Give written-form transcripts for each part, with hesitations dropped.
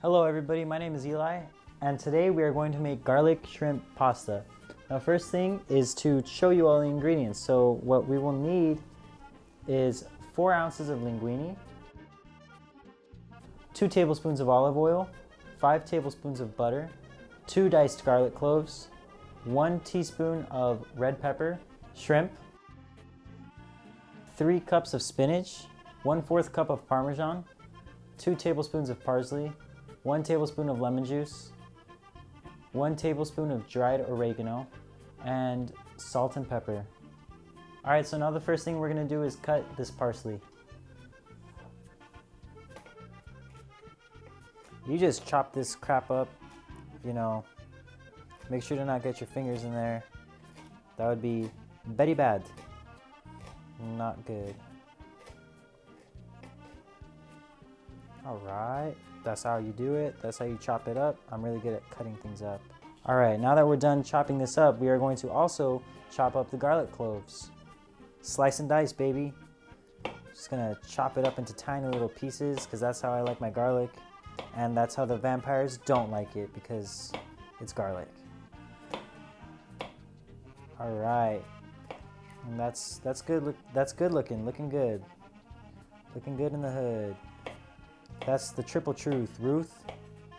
Hello everybody, my name is Eli, and today we are going to make garlic shrimp pasta. Now first thing is to show you all the ingredients. So what we will need is 4 ounces of linguine, 2 tablespoons of olive oil, 5 tablespoons of butter, 2 diced garlic cloves, 1 teaspoon of red pepper, shrimp, 3 cups of spinach, 1/4 cup of Parmesan, 2 tablespoons of parsley, 1 tablespoon of lemon juice, 1 tablespoon of dried oregano, and salt and pepper. Alright, so now the first thing we're going to do is cut this parsley. You just chop this crap up, make sure to not get your fingers in there. That would be very bad. Not good. Alright, that's how you do it. That's how you chop it up. I'm really good at cutting things up. Alright, now that we're done chopping this up, we are going to also chop up the garlic cloves. Slice and dice, baby. Just gonna chop it up into tiny little pieces because that's how I like my garlic. And that's how the vampires don't like it because it's garlic. Alright. And that's good. That's good looking. Looking good. Looking good in the hood. That's the triple truth, Ruth.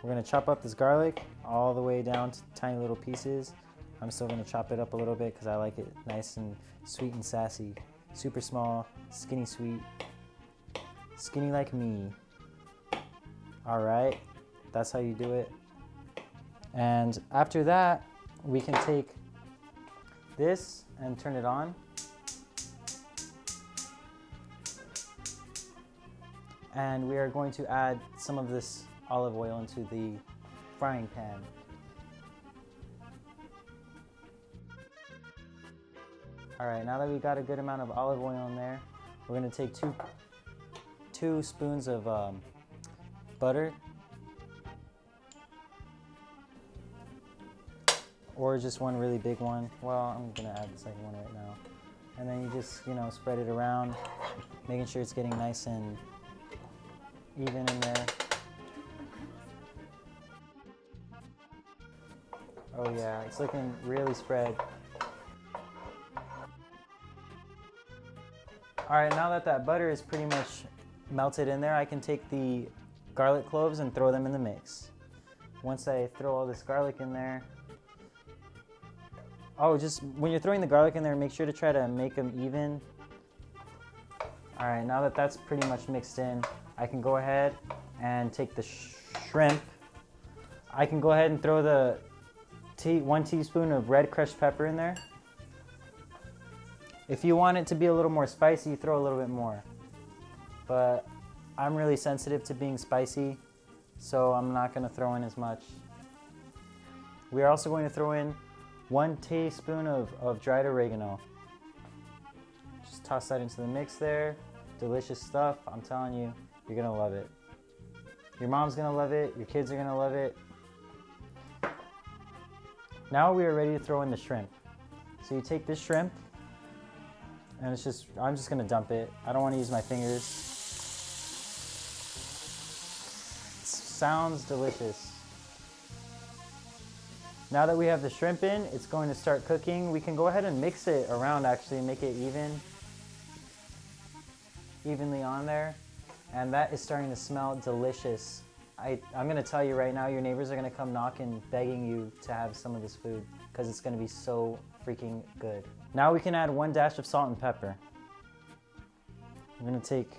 We're gonna chop up this garlic all the way down to tiny little pieces. I'm still gonna chop it up a little bit because I like it nice and sweet and sassy. Super small, skinny sweet. Skinny like me. Alright, that's how you do it. And after that, we can take this and turn it on. And we are going to add some of this olive oil into the frying pan. Alright, now that we got a good amount of olive oil in there, we're going to take two spoons of butter, or just one really big one. Well, I'm going to add the second one right now. And then you just, spread it around, making sure it's getting nice and even in there. Oh yeah, it's looking really spread. Alright, now that butter is pretty much melted in there, I can take the garlic cloves and throw them in the mix. Once I throw all this garlic in there, just when you're throwing the garlic in there, make sure to try to make them even. Alright, now that that's pretty much mixed in, I can go ahead and take the shrimp. I can go ahead and throw the 1 teaspoon of red crushed pepper in there. If you want it to be a little more spicy, throw a little bit more. But I'm really sensitive to being spicy, so I'm not going to throw in as much. We are also going to throw in 1 teaspoon of dried oregano. Just toss that into the mix there. Delicious stuff. I'm telling you, you're going to love it. Your mom's going to love it. Your kids are going to love it. Now we are ready to throw in the shrimp. So you take this shrimp, and I'm just going to dump it. I don't want to use my fingers. It sounds delicious. Now that we have the shrimp in, it's going to start cooking. We can go ahead and mix it around actually, make it evenly on there. And that is starting to smell delicious. I'm gonna tell you right now, your neighbors are gonna come knocking, begging you to have some of this food because it's gonna be so freaking good. Now we can add 1 dash of salt and pepper. I'm gonna take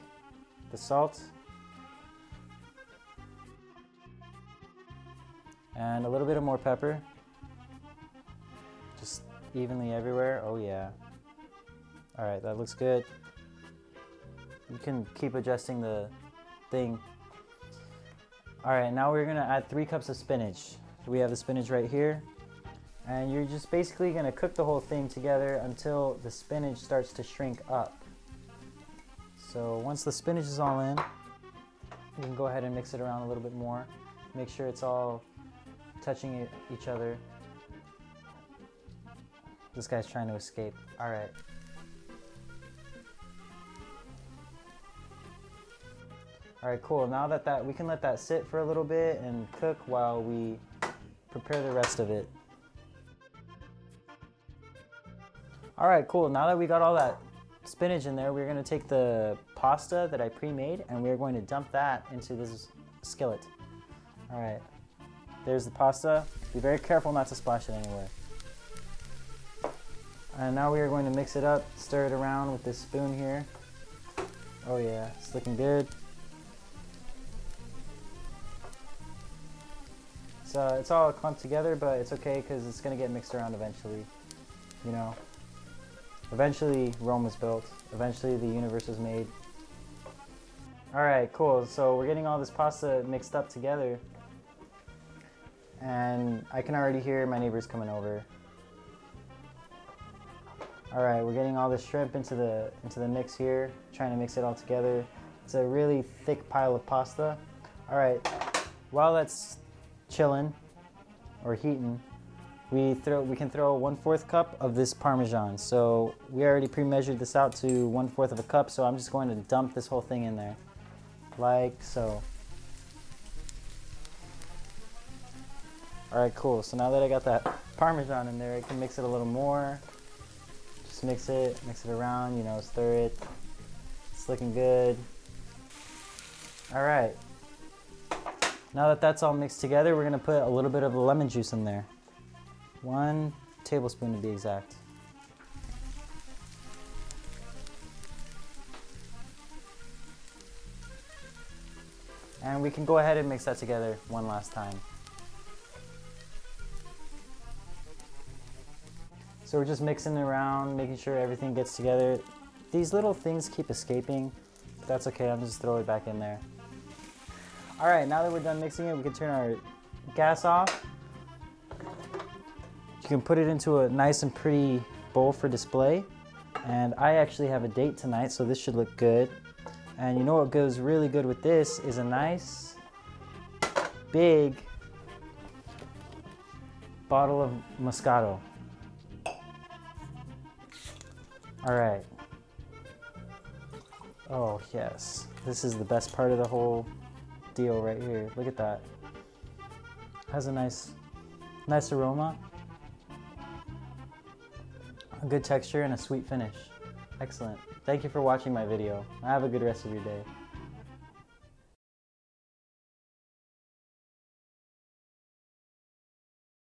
the salt and a little bit of more pepper. Just evenly everywhere. Oh yeah. All right, that looks good. You can keep adjusting the thing. All right, now we're gonna add 3 cups of spinach. We have the spinach right here. And you're just basically gonna cook the whole thing together until the spinach starts to shrink up. So once the spinach is all in, you can go ahead and mix it around a little bit more. Make sure it's all touching each other. This guy's trying to escape. All right. All right, cool. Now that we can let that sit for a little bit and cook while we prepare the rest of it. All right, cool. Now that we got all that spinach in there, we're gonna take the pasta that I pre-made and we're going to dump that into this skillet. All right, there's the pasta. Be very careful not to splash it anywhere. And now we are going to mix it up, stir it around with this spoon here. Oh yeah, it's looking good. So it's all clumped together, but it's okay because it's gonna get mixed around eventually, you know. Eventually Rome was built, eventually the universe was made. All right, cool, so we're getting all this pasta mixed up together and I can already hear my neighbors coming over. All right, we're getting all the shrimp into the mix here, trying to mix it all together. It's a really thick pile of pasta. All right, while that's chilling or heating, we can throw 1/4 cup of this Parmesan. So we already pre-measured this out to 1/4 of a cup, so I'm just going to dump this whole thing in there, like so. All right, cool. So now that I got that Parmesan in there, I can mix it a little more. Just mix it around, you know, stir it. It's looking good. All right. Now that that's all mixed together, we're gonna put a little bit of the lemon juice in there. 1 tablespoon to be exact. And we can go ahead and mix that together one last time. So we're just mixing it around, making sure everything gets together. These little things keep escaping, but that's okay, I'm just throw it back in there. All right, now that we're done mixing it, we can turn our gas off. You can put it into a nice and pretty bowl for display. And I actually have a date tonight, so this should look good. And you know what goes really good with this is a nice, big bottle of Moscato. All right. Oh yes, this is the best part of the whole deal right here. Look at that. Has a nice aroma, a good texture, and a sweet finish. Excellent. Thank you for watching my video. Have a good rest of your day.